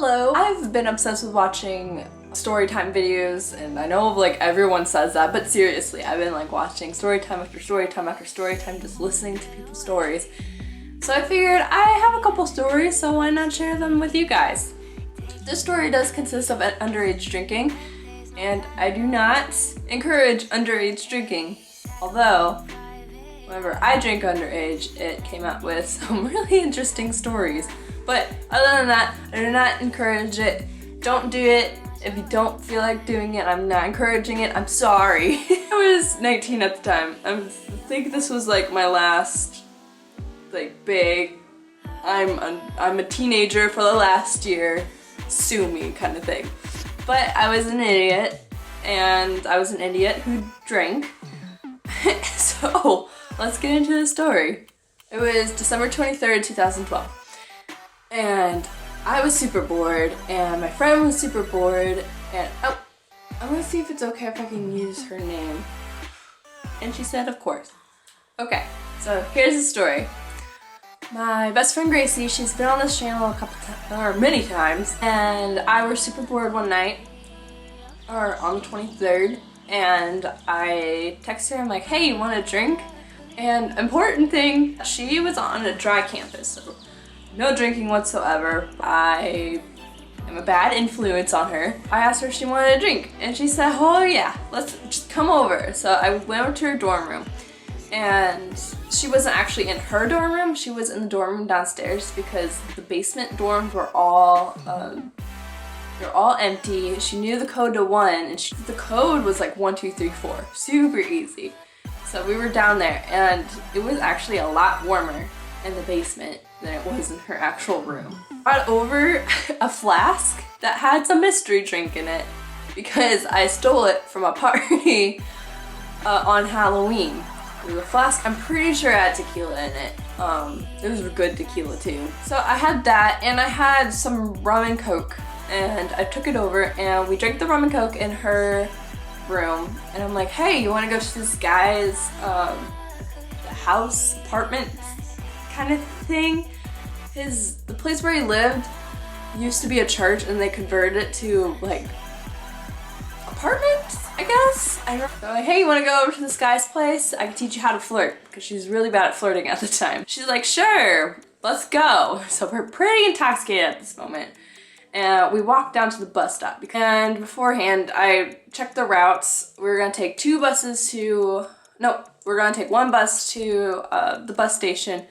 Hello! I've been obsessed with watching storytime videos, and I know like everyone says that, but seriously, I've been like watching storytime after storytime after storytime, just listening to people's stories. So I figured I have a couple stories, so why not share them with you guys? This story does consist of underage drinking, and I do not encourage underage drinking. Although, whenever I drink underage, it came out with some really interesting stories. But other than that, I do not encourage it. Don't do it. If you don't feel like doing it, I'm not encouraging it. I'm sorry. I was 19 at the time. I think this was like my last like big, I'm a teenager for the last year, sue me kind of thing. But I was an idiot, and I was an idiot who drank. So let's get into the story. It was December 23rd, 2012. And I was super bored, and my friend was super bored, and I'm gonna see if it's okay if I can use her name. And she said, of course. Okay, so here's the story. My best friend Gracie, she's been on this channel many times, and I was super bored one night, or on the 23rd, and I texted her, I'm like, hey, you want a drink? And important thing, she was on a dry campus, so no drinking whatsoever. I am a bad influence on her. I asked her if she wanted a drink, and she said, oh yeah, let's just come over. So I went over to her dorm room, and she wasn't actually in her dorm room, she was in the dorm room downstairs because the basement dorms were all they're all empty. She knew the code to 1, and the code was like 1, 2, 3, 4. Super easy. So we were down there, and it was actually a lot warmer in the basement than it was in her actual room. I brought over a flask that had some mystery drink in it because I stole it from a party on Halloween. It was a flask, I'm pretty sure it had tequila in it. It was good tequila too. So I had that, and I had some rum and coke, and I took it over and we drank the rum and coke in her room, and I'm like, hey, you want to go to this guy's house, apartment kind of thing? The place where he lived used to be a church, and they converted it to like apartments, I guess? I don't know. So like, hey, you want to go over to this guy's place? I can teach you how to flirt, because she's really bad at flirting at the time. She's like, sure, let's go. So we're pretty intoxicated at this moment. And we walked down to the bus stop, and beforehand I checked the routes. We were gonna take we're gonna take one bus to the bus station,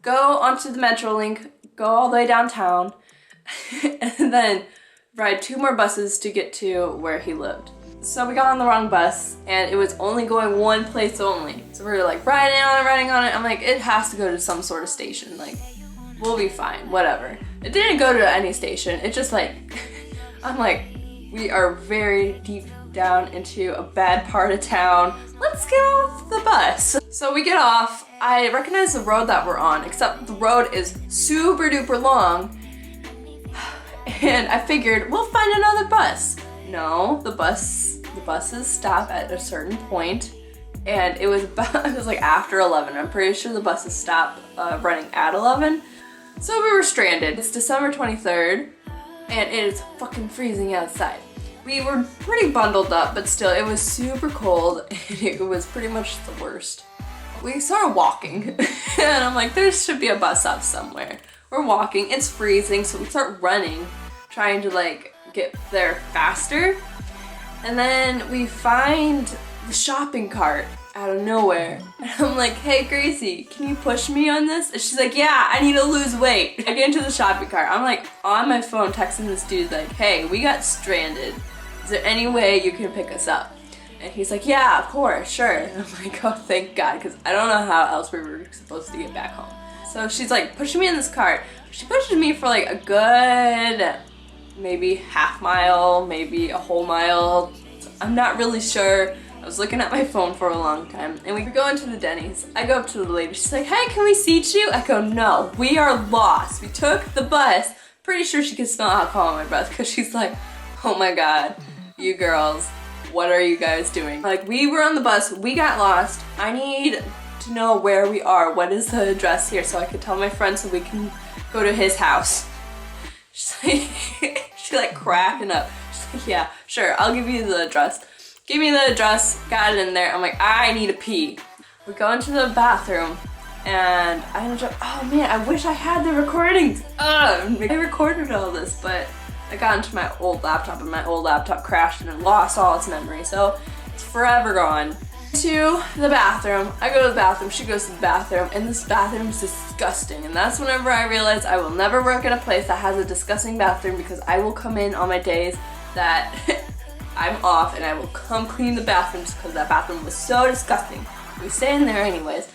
go onto the Metrolink, go all the way downtown, and then ride 2 more buses to get to where he lived. So we got on the wrong bus, and it was only going one place only. So we were like riding on it. I'm like, it has to go to some sort of station. Like, we'll be fine, whatever. It didn't go to any station. It just like, I'm like, we are very deep down into a bad part of town. Let's get off the bus. So we get off. I recognize the road that we're on, except the road is super duper long. And I figured we'll find another bus. No, the buses stop at a certain point, and it was like after 11. I'm pretty sure the buses stop running at 11. So we were stranded. It's December 23rd, and it is fucking freezing outside. We were pretty bundled up, but still, it was super cold, and it was pretty much the worst. We started walking, and I'm like, there should be a bus stop somewhere. We're walking, it's freezing, so we start running, trying to like get there faster. And then we find the shopping cart out of nowhere. And I'm like, hey Gracie, can you push me on this? And she's like, yeah, I need to lose weight. I get into the shopping cart. I'm like on my phone texting this dude like, hey, we got stranded. Is there any way you can pick us up? And he's like, yeah, of course, sure. And I'm like, oh, thank God, because I don't know how else we were supposed to get back home. So she's like pushing me in this cart. She pushes me for like a good, maybe half mile, maybe a whole mile. I'm not really sure. I was looking at my phone for a long time, and we go into the Denny's. I go up to the lady. She's like, hey, can we seat you? I go, no, we are lost. We took the bus. Pretty sure she could smell alcohol in my breath, because she's like, oh my God, you girls, what are you guys doing? Like, we were on the bus, we got lost. I need to know where we are. What is the address here so I could tell my friend so we can go to his house. She's like, she like cracking up. She's like, yeah, sure, I'll give you the address. Give me the address, got it in there. I'm like, I need a pee. We go into the bathroom and I ended up, oh man, I wish I had the recordings. I recorded all this, but I got into my old laptop and my old laptop crashed and lost all its memory. So it's forever gone. To the bathroom, I go to the bathroom, she goes to the bathroom, and this bathroom is disgusting. And that's whenever I realized I will never work in a place that has a disgusting bathroom, because I will come in on my days that I'm off and I will come clean the bathrooms because that bathroom was so disgusting. We stay in there anyways.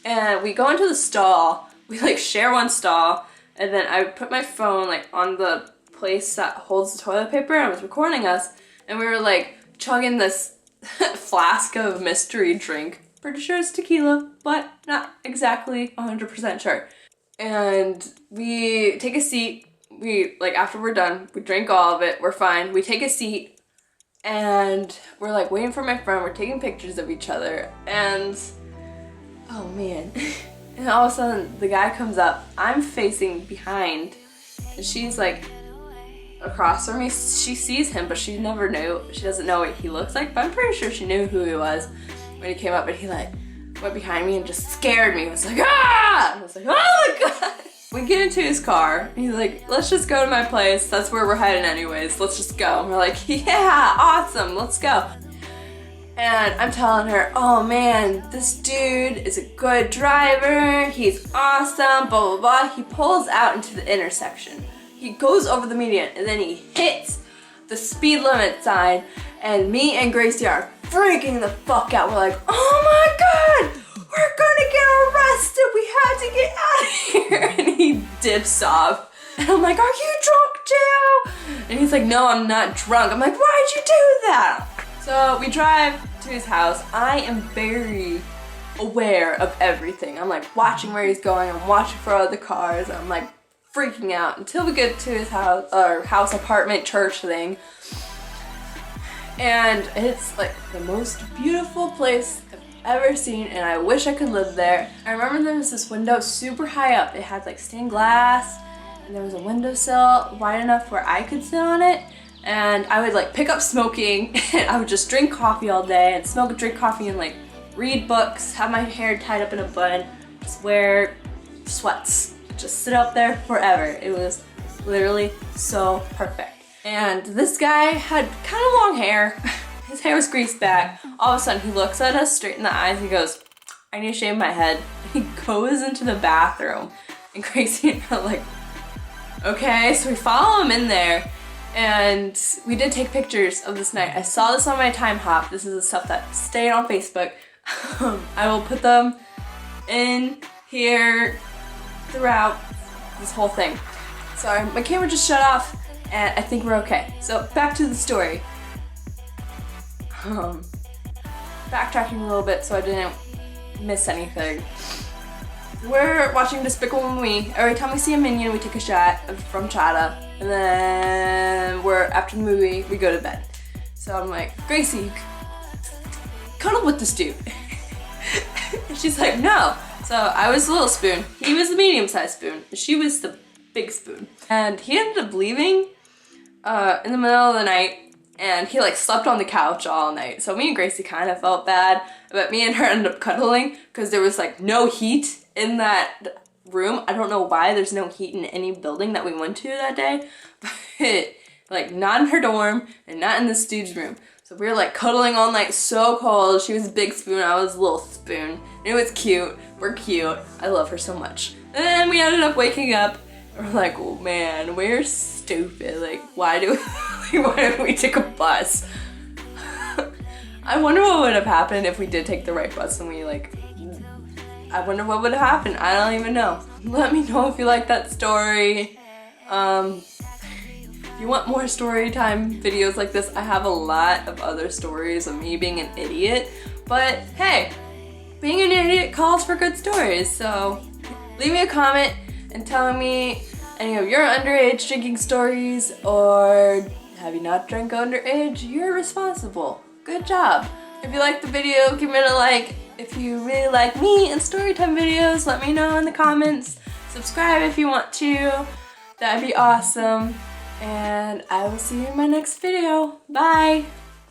And we go into the stall, we like share one stall, and then I put my phone like on the place that holds the toilet paper and I was recording us, and we were like chugging this flask of mystery drink. Pretty sure it's tequila, but not exactly 100% sure. And we take a seat, we like after we're done, we drink all of it, we're fine, we take a seat, and we're like waiting for my friend, we're taking pictures of each other, and oh man. And all of a sudden the guy comes up, I'm facing behind, and she's like across from me. She sees him, but she never knew, she doesn't know what he looks like, but I'm pretty sure she knew who he was when he came up, and he like went behind me and just scared me. I was like, ah! And I was like, oh my god! We get into his car, and he's like, let's just go to my place, that's where we're heading anyways, let's just go. And we're like, yeah, awesome, let's go. And I'm telling her, oh man, this dude is a good driver, he's awesome, blah blah blah. He pulls out into the intersection. He goes over the median and then he hits the speed limit sign, and me and Gracie are freaking the fuck out. We're like, oh my god, we're gonna get arrested, we have to get out of here. And he dips off. And I'm like, are you drunk too? And he's like, no, I'm not drunk. I'm like, why'd you do that? So we drive to his house. I am very aware of everything. I'm like watching where he's going, I'm watching for other cars, I'm like freaking out until we get to his house, or house, apartment, church thing. And it's like the most beautiful place I've ever seen, and I wish I could live there. I remember there was this window super high up. It had like stained glass, and there was a windowsill wide enough where I could sit on it. And I would like pick up smoking, and I would just drink coffee all day and smoke and drink coffee and like read books, have my hair tied up in a bun, just wear sweats, just sit up there forever. It was literally so perfect. And this guy had kind of long hair. His hair was greased back. All of a sudden he looks at us straight in the eyes and he goes, I need to shave my head. And he goes into the bathroom, and Gracie and I are like, okay. So we follow him in there. And we did take pictures of this night. I saw this on my time hop. This is the stuff that stayed on Facebook. I will put them in here throughout this whole thing. Sorry, my camera just shut off, and I think we're okay. So back to the story. Backtracking a little bit so I didn't miss anything. We're watching Despicable Me. Every time we see a minion, we take a shot from Chata. And then after the movie, we go to bed. So I'm like, Gracie, cuddle with this dude. And she's like, no. So I was the little spoon. He was the medium-sized spoon. She was the big spoon. And he ended up leaving in the middle of the night. And he like slept on the couch all night. So me and Gracie kind of felt bad. But me and her ended up cuddling because there was like no heat in that room. I don't know why there's no heat in any building that we went to that day, but like not in her dorm and not in this dude's room. So we were like cuddling all night, so cold. She was a big spoon, I was a little spoon. And it was cute. We're cute. I love her so much. And then we ended up waking up and we're like, oh man, we're stupid. Like, why didn't we take a bus? I wonder what would have happened if we did take the right bus and we like, I wonder what would have happened. I don't even know. Let me know if you like that story. If you want more story time videos like this, I have a lot of other stories of me being an idiot. But hey, being an idiot calls for good stories. So leave me a comment and tell me any of your underage drinking stories, or have you not drank underage? You're responsible. Good job. If you liked the video, give it a like. If you really like me and storytime videos, let me know in the comments. Subscribe if you want to. That'd be awesome. And I will see you in my next video. Bye!